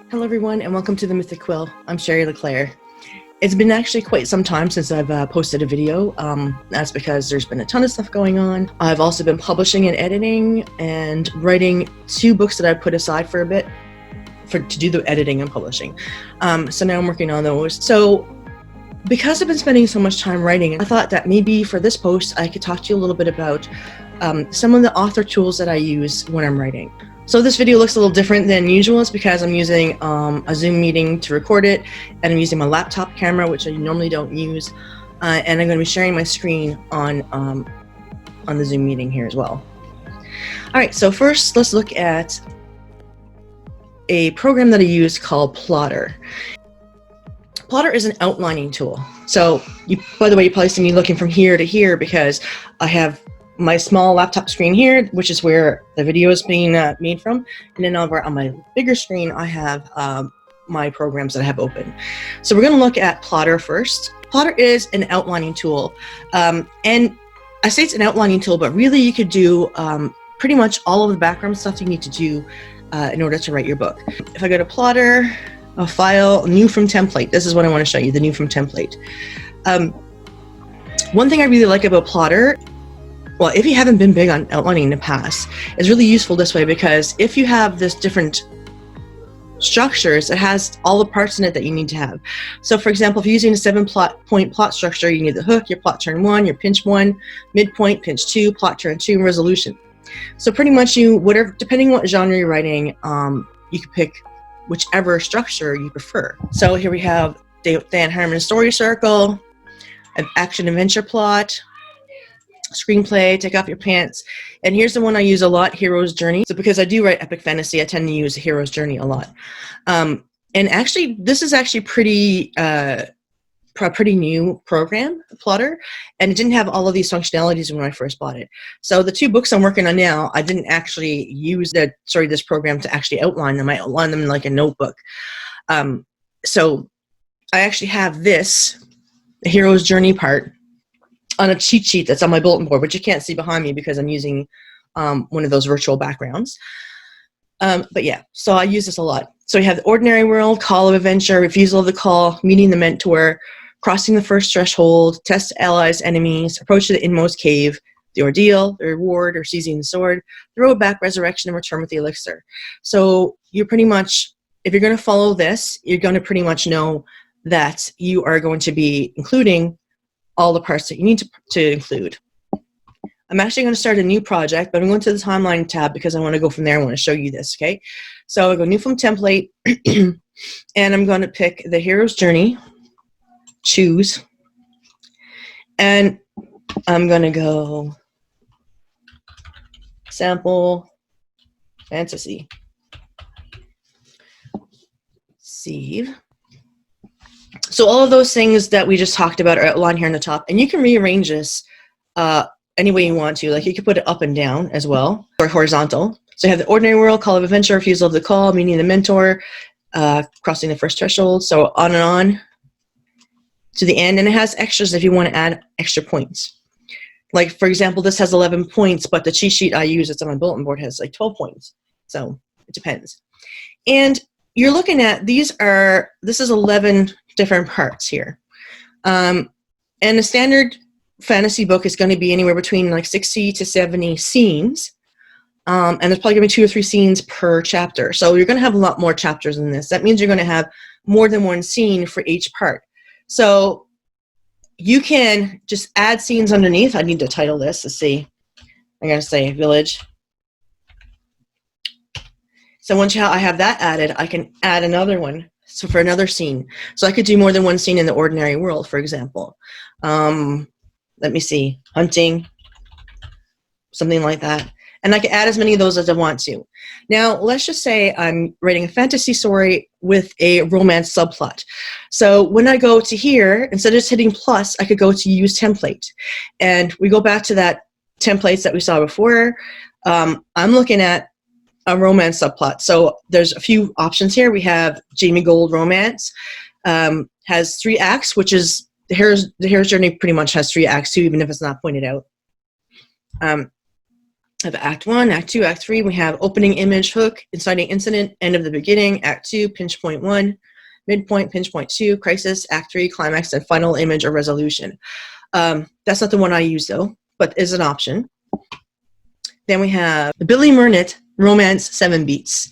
Hello everyone and welcome to the Mythic Quill. I'm Sherry Leclerc. It's been actually quite some time since I've posted a video. That's because there's been a ton of stuff going on. I've also been publishing and editing and writing 2 books that I put aside for a bit to do the editing and publishing. So now I'm working on those. So because I've been spending so much time writing, I thought that maybe for this post I could talk to you a little bit about some of the author tools that I use when I'm writing. So this video looks a little different than usual. It's because I'm using a Zoom meeting to record it, and I'm using my laptop camera, which I normally don't use, and I'm going to be sharing my screen on the Zoom meeting here as well. All right, so first let's look at a program that I use called Plottr. Plottr is an outlining tool. So, by the way, you probably see me looking from here to here because I have my small laptop screen here, which is where the video is being made from, and then over on my bigger screen I have my programs that I have open. So we're going to look at Plottr first. Plottr is an outlining tool, and I say it's an outlining tool, but really you could do pretty much all of the background stuff you need to do in order to write your book. If I go to Plottr, a file, new from template, this is what I want to show you, the new from template. One thing I really like about Plottr, well, if you haven't been big on outlining in the past, it's really useful this way because if you have this different structures, it has all the parts in it that you need to have. So for example, if you're using a 7-point plot structure, you need the hook, your plot turn 1, your pinch 1, midpoint, pinch 2, plot turn 2, and resolution. So pretty much depending on what genre you're writing, you can pick whichever structure you prefer. So here we have Dan Harmon's story circle, an action adventure plot, screenplay, take off your pants, and here's the one I use a lot, hero's journey. So because I do write epic fantasy, I tend to use the hero's journey a lot. And actually, this is actually pretty new program, Plottr, and it didn't have all of these functionalities when I first bought it. So the 2 books I'm working on now, I didn't actually use this program to actually outline them. I outline them in like a notebook. So I actually have the hero's journey part on a cheat sheet that's on my bulletin board, which you can't see behind me because I'm using one of those virtual backgrounds. But yeah, so I use this a lot. So we have the ordinary world, call of adventure, refusal of the call, meeting the mentor, crossing the first threshold, test allies, enemies, approach to the inmost cave, the ordeal, the reward, or seizing the sword, the road back, resurrection, and return with the elixir. So you're pretty much, if you're going to follow this, you're going to pretty much know that you are going to be including all the parts that you need to include. I'm actually going to start a new project, but I'm going to the timeline tab because I want to go from there. I want to show you this, okay? So I go new from template, and I'm going to pick the hero's journey, choose, and I'm going to go sample fantasy, save. So all of those things that we just talked about are outlined here on the top, and you can rearrange this any way you want to. Like you could put it up and down as well, or horizontal. So you have the ordinary world, call of adventure, refusal of the call, meeting the mentor, crossing the first threshold, so on and on to the end, and it has extras if you want to add extra points. Like for example, this has 11 points, but the cheat sheet I use that's on my bulletin board has like 12 points. So it depends. And you're looking at this is 11 different parts here. And a standard fantasy book is going to be anywhere between like 60 to 70 scenes. And there's probably going to be 2 or 3 scenes per chapter. So you're going to have a lot more chapters in this. That means you're going to have more than one scene for each part. So you can just add scenes underneath. I need to title this. Let's see. I'm going to say village. So once I have that added, I can add another one. So for another scene. So I could do more than one scene in the ordinary world, for example. Let me see. Hunting. Something like that. And I can add as many of those as I want to. Now, let's just say I'm writing a fantasy story with a romance subplot. So when I go to here, instead of just hitting plus, I could go to use template. And we go back to that templates that we saw before. I'm looking at a romance subplot. So there's a few options here. We have Jamie Gold romance. Has 3 acts, which is the hero's journey pretty much has 3 acts too, even if it's not pointed out. have Act 1, Act 2, Act 3. We have opening image, hook, inciting incident, end of the beginning, Act 2, pinch point 1, midpoint, pinch point 2, crisis, Act 3, climax, and final image or resolution. That's not the one I use though, but is an option. Then we have the Billy Murnett Romance 7 Beats.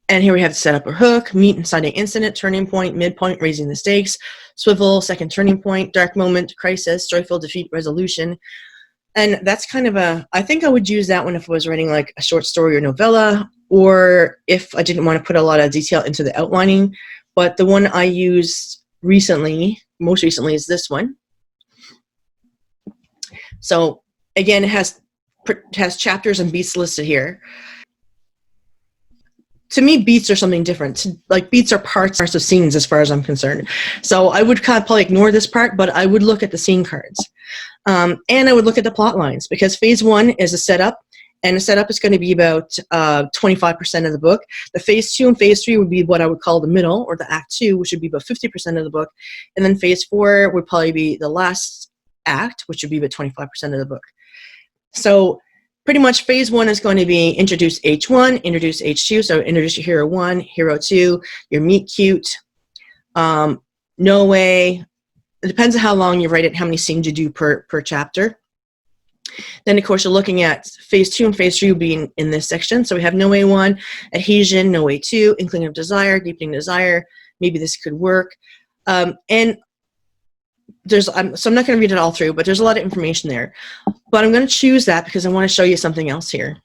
And here we have to set up a hook, meet, inciting incident, turning point, midpoint, raising the stakes, swivel, second turning point, dark moment, crisis, joyful defeat, resolution. And that's kind of I think I would use that one if I was writing like a short story or novella, or if I didn't want to put a lot of detail into the outlining. But the one I used recently, most recently, is this one. So again, it has chapters and beats listed here. To me, beats are something different. Like, beats are parts of scenes as far as I'm concerned. So I would kind of probably ignore this part, but I would look at the scene cards. And I would look at the plot lines, because phase 1 is a setup, and the setup is going to be about 25% of the book. The phase 2 and phase 3 would be what I would call the middle, or the act 2, which would be about 50% of the book. And then phase 4 would probably be the last act, which would be about 25% of the book. So pretty much phase 1 is going to be introduce H1, introduce H2, so introduce your hero 1, hero 2, your meet cute, no way. It depends on how long you write it, how many scenes you do per chapter. Then, of course, you're looking at phase 2 and phase 3 will be in this section. So we have no way 1, adhesion, no way 2, inkling of desire, deepening desire, maybe this could work. And there's, so I'm not going to read it all through, but there's a lot of information there. But I'm going to choose that because I want to show you something else here.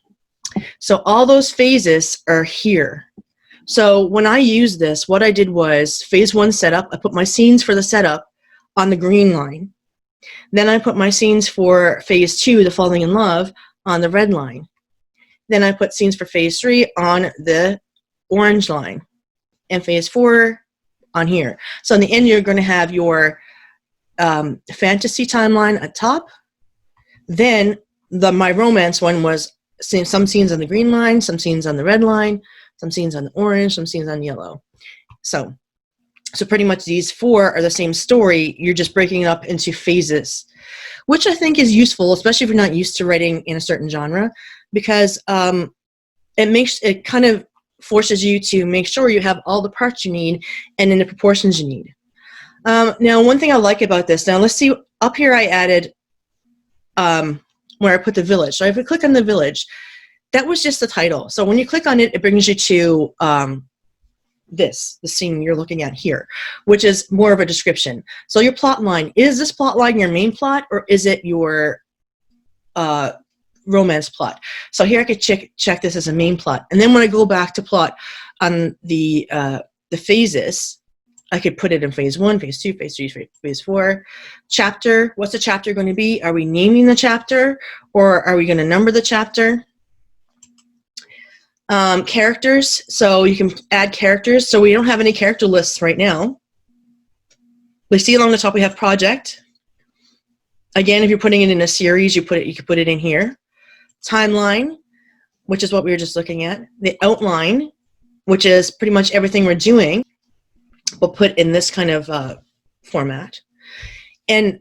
So all those phases are here. So when I used this, what I did was phase 1 setup, I put my scenes for the setup on the green line. Then I put my scenes for phase 2, the falling in love, on the red line. Then I put scenes for phase 3 on the orange line. And phase 4 on here. So in the end, you're going to have your fantasy timeline at top. Then my romance one was some scenes on the green line, some scenes on the red line, some scenes on the orange, some scenes on yellow. So pretty much these 4 are the same story. You're just breaking it up into phases, which I think is useful, especially if you're not used to writing in a certain genre, because it kind of forces you to make sure you have all the parts you need and in the proportions you need. Now, one thing I like about this, now let's see, up here I added where I put the village. So if we click on the village, that was just the title. So when you click on it, it brings you to the scene you're looking at here, which is more of a description. So your plot line, is this plot line your main plot, or is it your romance plot? So here I could check this as a main plot. And then when I go back to plot on the phases, I could put it in phase 1, phase 2, phase 3, phase 4. Chapter, what's the chapter going to be? Are we naming the chapter, or are we going to number the chapter? Characters, so you can add characters. So we don't have any character lists right now. We see along the top we have project. Again, if you're putting it in a series, you could put it in here. Timeline, which is what we were just looking at. The outline, which is pretty much everything we're doing, but put in this kind of format. And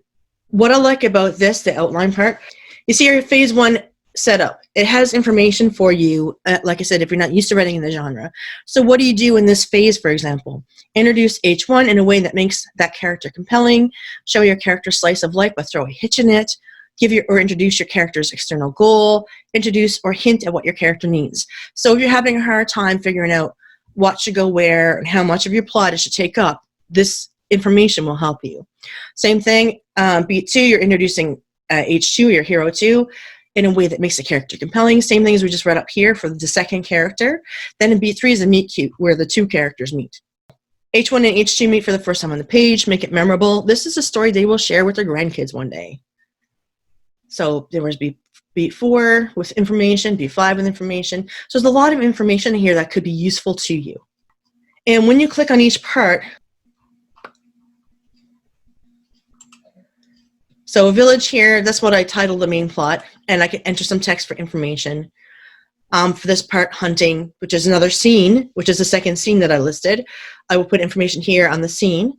what I like about this, the outline part, you see your phase 1 setup. It has information for you, like I said, if you're not used to writing in the genre. So what do you do in this phase, for example? Introduce H1 in a way that makes that character compelling, show your character slice of life, but throw a hitch in it, or introduce your character's external goal, introduce or hint at what your character needs. So if you're having a hard time figuring out what should go where and how much of your plot it should take up, this information will help you. Same thing, beat 2, you're introducing H2, your hero 2, in a way that makes the character compelling. Same thing as we just read up here for the second character. Then in beat 3 is a meet cute, where the 2 characters meet. H1 and H2 meet for the first time on the page, make it memorable. This is a story they will share with their grandkids one day. So there was beat 4 with information, beat 5 with information. So there's a lot of information here that could be useful to you. And when you click on each part, so a village here, that's what I titled the main plot, and I can enter some text for information. For this part, hunting, which is another scene, which is the second scene that I listed, I will put information here on the scene.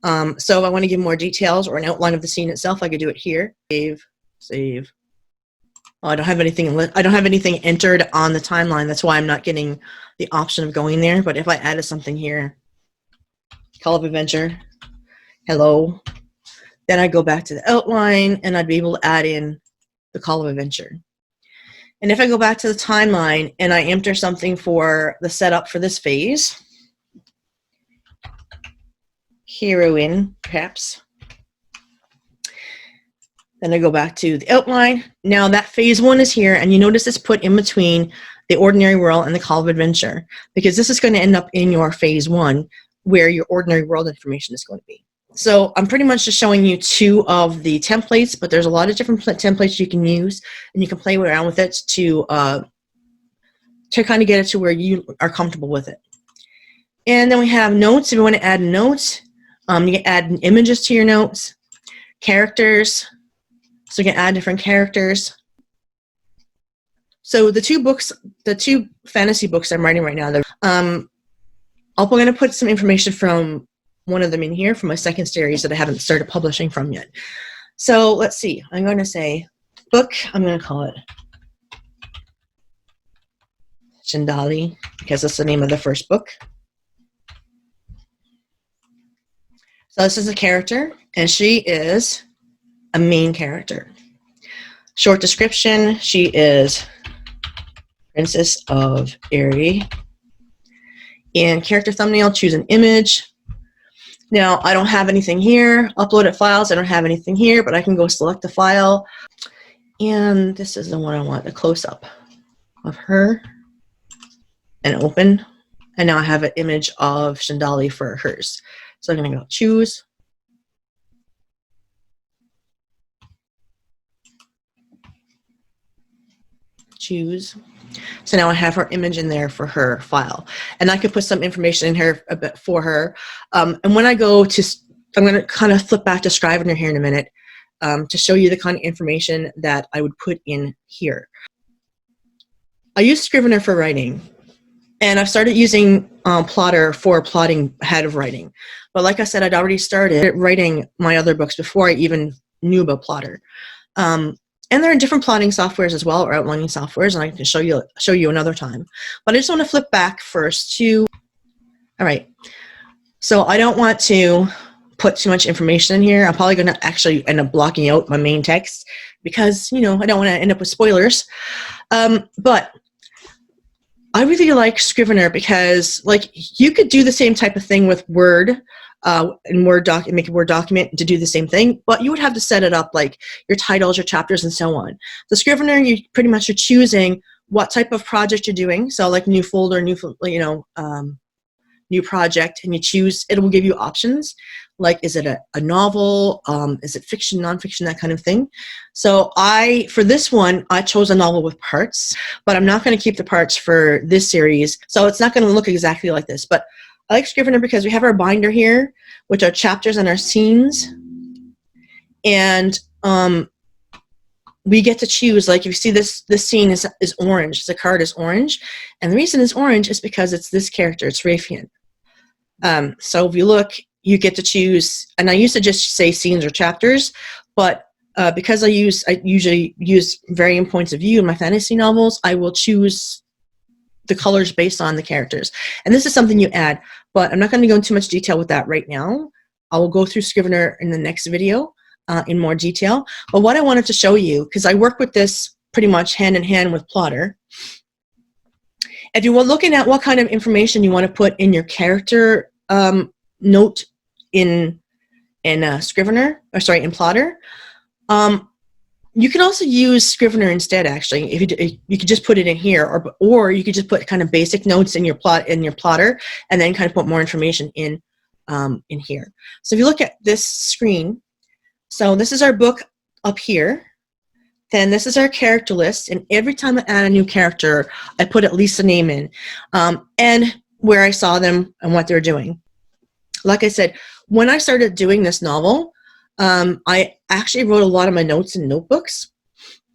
So if I want to give more details or an outline of the scene itself, I could do it here. Save. Oh, I don't have anything. I don't have anything entered on the timeline. That's why I'm not getting the option of going there. But if I added something here, Call of Adventure, hello, then I go back to the outline and I'd be able to add in the Call of Adventure. And if I go back to the timeline and I enter something for the setup for this phase, heroine, perhaps. Then I go back to the outline. Now that phase 1 is here, and you notice it's put in between the ordinary world and the Call of Adventure, because this is going to end up in your phase 1 where your ordinary world information is going to be. So I'm pretty much just showing you 2 of the templates, but there's a lot of different templates you can use, and you can play around with it to kind of get it to where you are comfortable with it. And then we have notes. If you want to add notes, you can add images to your notes, characters. So you can add different characters. So the 2 books, the 2 fantasy books I'm writing right now, I'm going to put some information from one of them in here from my second series that I haven't started publishing from yet. So let's see. I'm going to say book. I'm going to call it Shindali because that's the name of the first book. So this is a character, and she is a main character. Short description, she is Princess of Erie. And character thumbnail, choose an image. Now, I don't have anything here. Uploaded files, I don't have anything here, but I can go select the file. And this is the one I want, the close-up of her. And open. And now I have an image of Shindali for hers. So I'm going to go choose. Choose. So now I have her image in there for her file. And I could put some information in here a bit for her. And when I go to, I'm going to kind of flip back to Scrivener here in a minute to show you the kind of information that I would put in here. I use Scrivener for writing. And I've started using Plottr for plotting ahead of writing. But like I said, I'd already started writing my other books before I even knew about Plottr. And there are different plotting softwares as well, or outlining softwares, and I can show you another time. But I just want to flip back first to, all right. So I don't want to put too much information in here. I'm probably going to actually end up blocking out my main text because, you know, I don't want to end up with spoilers. But I really like Scrivener because, like, you could do the same type of thing with Word in Word doc, make a Word document to do the same thing, but you would have to set it up like your titles, your chapters, and so on. The Scrivener, you pretty much are choosing what type of project you're doing. So, like new folder, new project, and you choose. It will give you options. Like, is it a novel? Is it fiction, nonfiction, that kind of thing? So for this one, I chose a novel with parts, but I'm not going to keep the parts for this series. So it's not going to look exactly like this. But I like Scrivener because we have our binder here, which are chapters and our scenes. And we get to choose, like, if you see this scene is orange, the card is orange. And the reason it's orange is because it's this character, it's Raytheon. So if you look, you get to choose, and I used to just say scenes or chapters, but because I usually use varying points of view in my fantasy novels, I will choose the colors based on the characters. And this is something you add, but I'm not going to go into too much detail with that right now. I will go through Scrivener in the next video in more detail. But what I wanted to show you, because I work with this pretty much hand in hand with Plottr, if you were looking at what kind of information you want to put in your character note in Scrivener, or sorry, in Plottr, you can also use Scrivener instead. Actually, if you could just put it in here, or you could just put kind of basic notes in your Plottr, and then kind of put more information in here. So if you look at this screen, so this is our book up here. Then this is our character list, and every time I add a new character, I put at least a name in, and where I saw them and what they're doing. Like I said, when I started doing this novel, I actually wrote a lot of my notes in notebooks.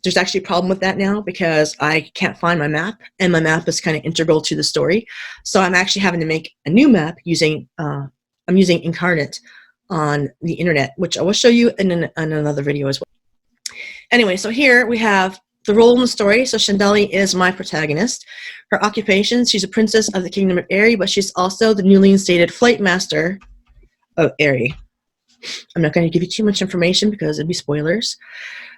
There's actually a problem with that now because I can't find my map, and my map is kind of integral to the story. So I'm actually having to make a new map using, I'm using Incarnate on the internet, which I will show you in another video as well. Anyway, so here we have the role in the story, so Chandali is my protagonist. Her occupation, she's a princess of the Kingdom of Aerie, but she's also the newly instated flight master of Aerie. I'm not going to give you too much information because it'd be spoilers.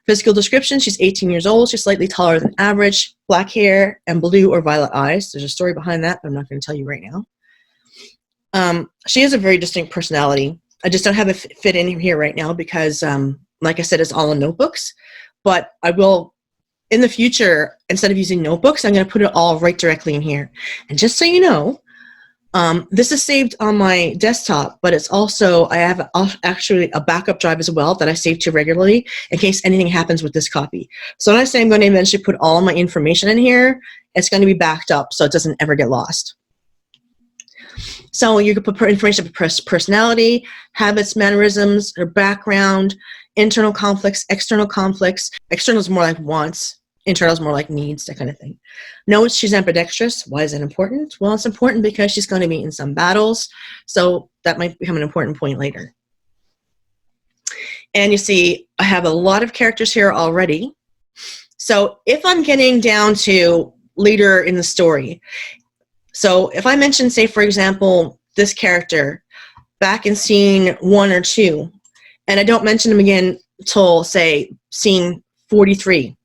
Physical description, she's 18 years old, she's slightly taller than average, black hair, and blue or violet eyes. There's a story behind that, but I'm not going to tell you right now. She has a very distinct personality. I just don't have it fit in here right now because, like I said, it's all in notebooks. But I will, in the future, instead of using notebooks, I'm going to put it all right directly in here. And just so you know, this is saved on my desktop, but it's also, I have actually a backup drive as well that I save to regularly in case anything happens with this copy. So when I say I'm going to eventually put all my information in here, it's going to be backed up so it doesn't ever get lost. So you can put information about personality, habits, mannerisms, her background, internal conflicts, external conflicts. External is more like wants. Internal is more like needs, that kind of thing. Notes, she's ambidextrous. Why is it important? Well, it's important because she's going to be in some battles, so that might become an important point later. And you see, I have a lot of characters here already. So if I'm getting down to later in the story, so if I mention, say, for example, this character back in scene 1 or 2, and I don't mention him again until, say, scene 43,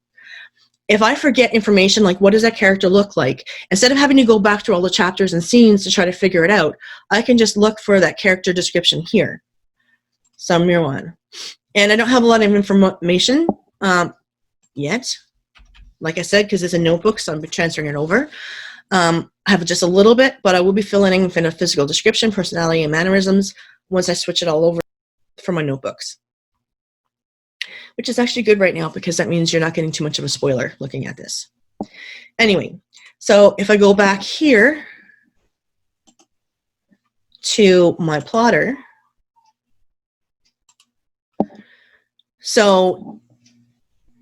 if I forget information like what does that character look like, instead of having to go back through all the chapters and scenes to try to figure it out, I can just look for that character description here. Samir one. And I don't have a lot of information yet, like I said, because it's a notebook, so I'm transferring it over. I have just a little bit, but I will be filling in a physical description, personality, and mannerisms once I switch it all over for my notebooks. Which is actually good right now because that means you're not getting too much of a spoiler looking at this. Anyway, so if I go back here to my plotter, so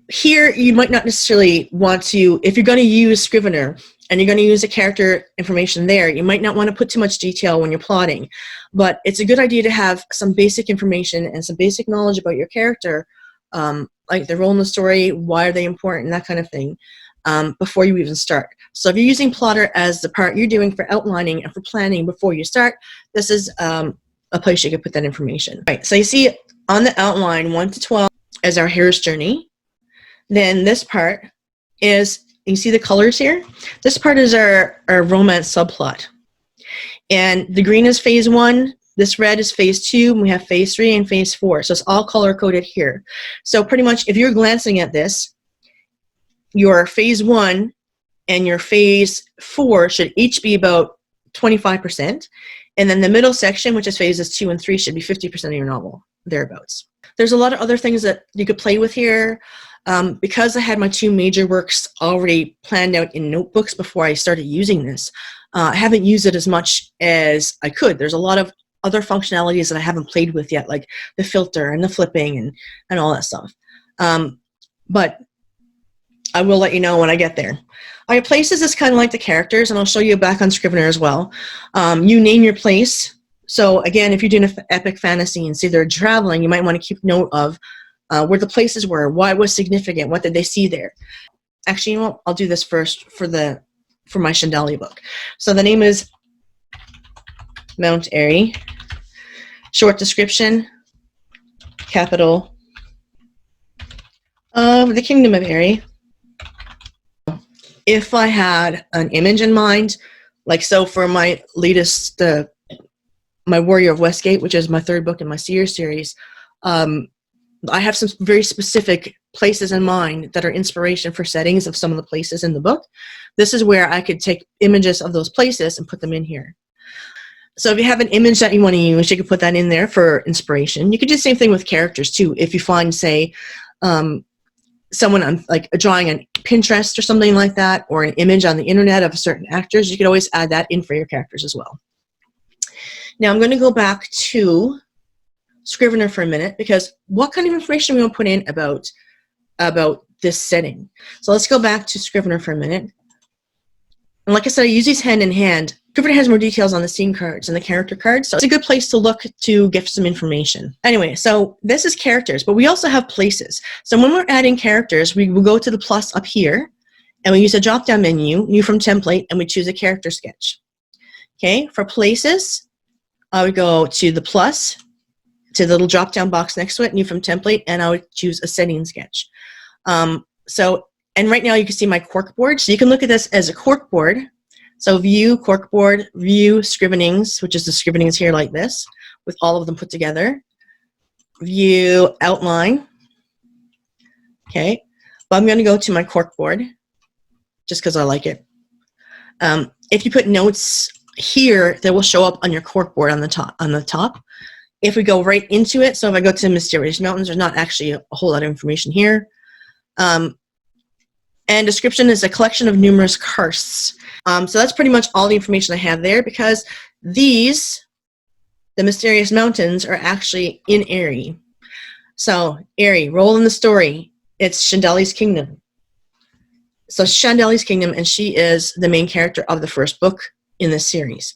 here you might not necessarily want to, if you're going to use Scrivener and you're going to use the character information there, you might not want to put too much detail when you're plotting, but it's a good idea to have some basic information and some basic knowledge about your character, like their role in the story, why are they important, that kind of thing, before you even start. So if you're using Plottr as the part you're doing for outlining and for planning before you start, this is a place you can put that information. Right, so you see on the outline 1 to 12 is our hero's journey. Then this part is, you see the colors here? This part is our romance subplot. And the green is phase 1, this red is phase 2, and we have phase 3 and phase 4. So it's all color-coded here. So pretty much if you're glancing at this, your phase 1 and your phase 4 should each be about 25%. And then the middle section, which is phases 2 and 3, should be 50% of your novel, thereabouts. There's a lot of other things that you could play with here. Because I had my 2 major works already planned out in notebooks before I started using this, I haven't used it as much as I could. There's a lot of other functionalities that I haven't played with yet, like the filter and the flipping and all that stuff. But I will let you know when I get there. I have places that's kind of like the characters, and I'll show you back on Scrivener as well. You name your place. So again, if you're doing an epic fantasy and say they're traveling, you might want to keep note of where the places were, why it was significant, what did they see there. Actually, you know what? I'll do this first for my Chandali book. So the name is Mount Aerie. Short description, capital of the Kingdom of Aerie. If I had an image in mind, like so for my latest, my Warrior of Westgate, which is my 3rd book in my Seer series, I have some very specific places in mind that are inspiration for settings of some of the places in the book. This is where I could take images of those places and put them in here. So if you have an image that you want to use, you can put that in there for inspiration. You could do the same thing with characters too. If you find, say, someone on like a drawing on Pinterest or something like that, or an image on the internet of certain actors, you could always add that in for your characters as well. Now I'm going to go back to Scrivener for a minute, because what kind of information we want to put in about this setting. So let's go back to Scrivener for a minute. And like I said, I use these hand in hand. Scrivener has more details on the scene cards and the character cards, so it's a good place to look to get some information. Anyway, so this is characters, but we also have places. So when we're adding characters, we will go to the plus up here, and we use a drop-down menu, New from Template, and we choose a character sketch. Okay, for places, I would go to the plus, to the little drop-down box next to it, New from Template, and I would choose a setting sketch. And right now you can see my corkboard, so you can look at this as a corkboard. So view, corkboard, view, scrivenings, which is the scrivenings here like this, with all of them put together. View, outline. Okay, but I'm going to go to my corkboard, just because I like it. If you put notes here, they will show up on your corkboard on the top. If we go right into it, so if I go to Mysterious Mountains, there's not actually a whole lot of information here. And description is a collection of numerous karsts. So that's pretty much all the information I have there, because these, the Mysterious Mountains, are actually in Aerie. So Aerie, role in the story, it's Chandeli's Kingdom. So Chandeli's Kingdom, and she is the main character of the first book in this series.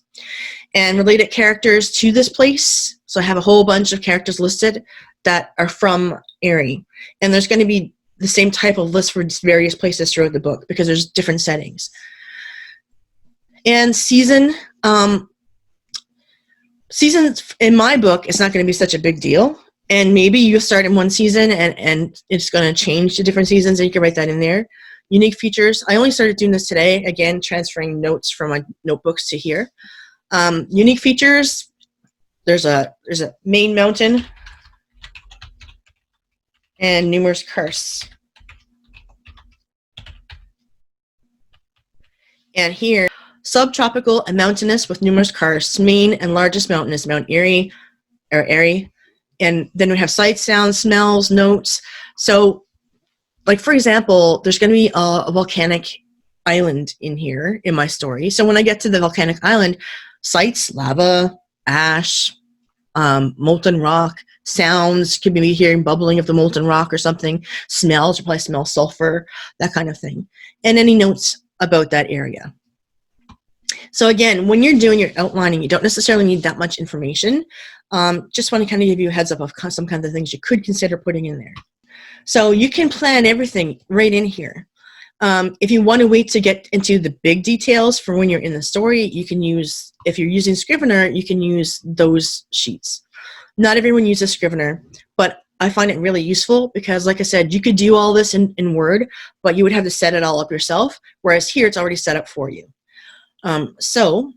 And related characters to this place, so I have a whole bunch of characters listed that are from Aerie. And there's going to be the same type of list for various places throughout the book, because there's different settings. And seasons in my book, it's not going to be such a big deal. And maybe you start in one season and it's going to change to different seasons, and you can write that in there. Unique features. I only started doing this today, again, transferring notes from my notebooks to here. Unique features, there's a main mountain and numerous karsts. And here, subtropical and mountainous with numerous karsts. Main and largest mountain is Mount Erie, or Aerie. And then we have sights, sounds, smells, notes. So, like for example, there's going to be a volcanic island in here in my story. So when I get to the volcanic island, sights, lava, ash, molten rock, sounds, could be hearing bubbling of the molten rock or something, smells, you'll probably smell sulfur, that kind of thing. And any notes about that area. So again, when you're doing your outlining, you don't necessarily need that much information. Just want to kind of give you a heads up of some kind of things you could consider putting in there. So you can plan everything right in here. If you want to wait to get into the big details for when you're in the story, you can use, if you're using Scrivener, you can use those sheets. Not everyone uses Scrivener, but I find it really useful because, like I said, you could do all this in Word, but you would have to set it all up yourself, whereas here it's already set up for you. So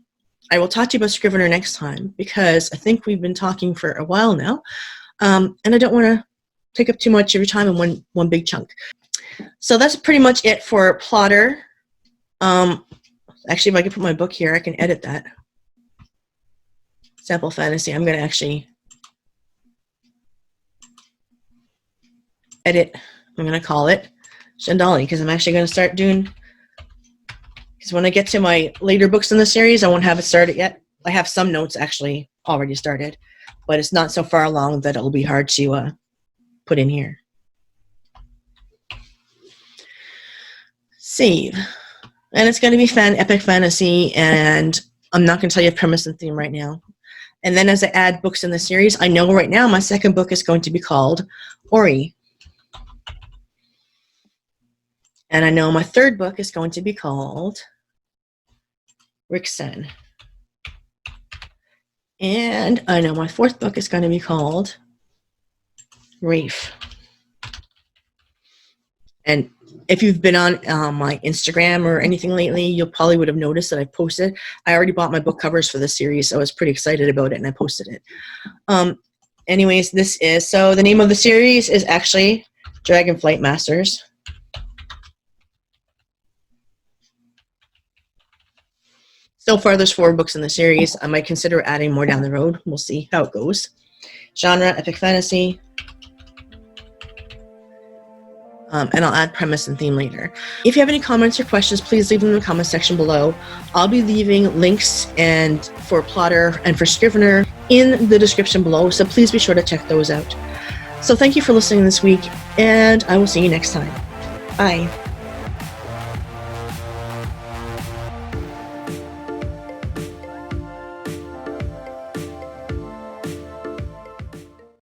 I will talk to you about Scrivener next time, because I think we've been talking for a while now, and I don't want to take up too much of your time in one big chunk. So that's pretty much it for Plottr. Actually, if I can put my book here, I can edit that. Sample Fantasy. I'm going to actually edit. I'm going to call it Chandali, because I'm actually going to start doing, because when I get to my later books in the series, I won't have it started yet. I have some notes actually already started, but it's not so far along that it'll be hard to put in here. Save. And it's going to be epic fantasy, and I'm not going to tell you premise and theme right now. And then as I add books in the series, I know right now my second book is going to be called Ori. And I know my third book is going to be called Rixen. And I know my fourth book is going to be called Rafe. And if you've been on my Instagram or anything lately, you probably would have noticed that I posted. I already bought my book covers for the series, so I was pretty excited about it, and I posted it. Anyways, so the name of the series is actually Dragonflight Masters. So far, there's 4 books in the series. I might consider adding more down the road. We'll see how it goes. Genre, epic fantasy. And I'll add premise and theme later. If you have any comments or questions, please leave them in the comment section below. I'll be leaving links for Plottr and for Scrivener in the description below, so please be sure to check those out. So thank you for listening this week, and I will see you next time. Bye.